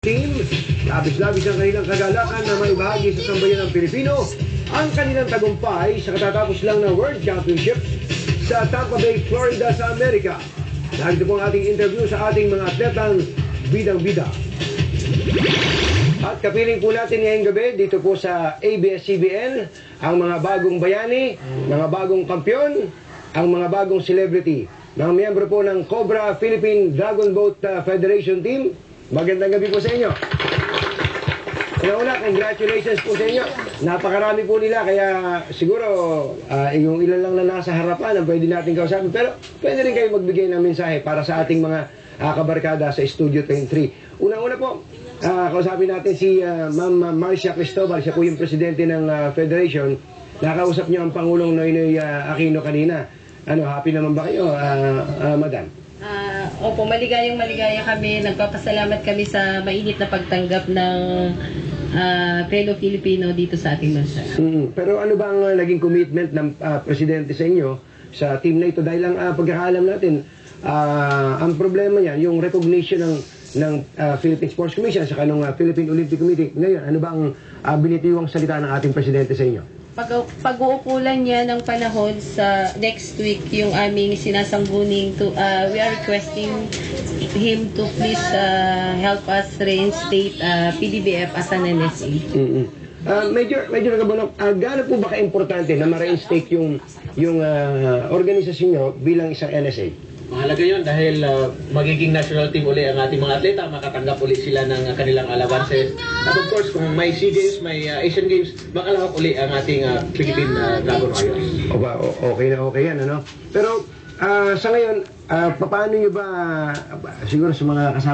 team. Labis-labis ang kanilang kagalakan na may bahagi sa sambayan ng Pilipino ang kanilang tagumpay sa katatapos lang na World Championship sa Tampa Bay, Florida sa Amerika. Narito po ang ating interview sa ating mga atletang bidang-bida. At kapiling po natin ngayong gabi dito po sa ABS-CBN ang mga bagong bayani, mga bagong kampiyon, ang mga bagong celebrity, mga miyembro po ng Cobra Philippine Dragon Boat Federation Team. Magandang gabi po sa inyo. Una, congratulations po sa inyo. Napakarami po nila, kaya siguro yung ilan lang na nasa harapan ang pwede natin kausapin. Pero pwede rin kayo magbigay ng mensahe para sa ating mga kabarkada sa Studio 23. Una-una po, kausapin natin si Ma'am Marcia Cristobal. Siya po yung presidente ng Federation. Nakausap niyo ang Pangulong Noynoy Aquino kanina. Happy naman ba kayo, Madam? Opo, maligayang kami. Nagpapasalamat kami sa mainit na pagtanggap ng fellow Filipino dito sa ating bansa. Pero ano ba ang naging commitment ng presidente sa inyo sa team na ito? Dahil ang pagkakaalam natin, ang problema niyan, yung recognition ng Philippine Sports Commission sa kanong Philippine Olympic Committee. Ngayon, ano ba ang binitiwang salita ng ating presidente sa inyo? Pag-uukulan niya ng panahon sa next week yung aming sinasangguning we are requesting him to please help us reinstate PDBF as an NSA. Medyo nagabunok, gaano po ba ka-importante na ma-reinstate yung organisasyon nyo bilang isang NSA? Mahalaga yun dahil magiging national team uli ang ating mga atleta, makatanggap uli sila ng kanilang alawanses. At of course, kung may SEA Games, may Asian Games, makalahok uli ang ating Philippine Dragon Warriors. Okay na okay yan, ano? Pero sa ngayon, paano nyo ba, siguro sa mga kasama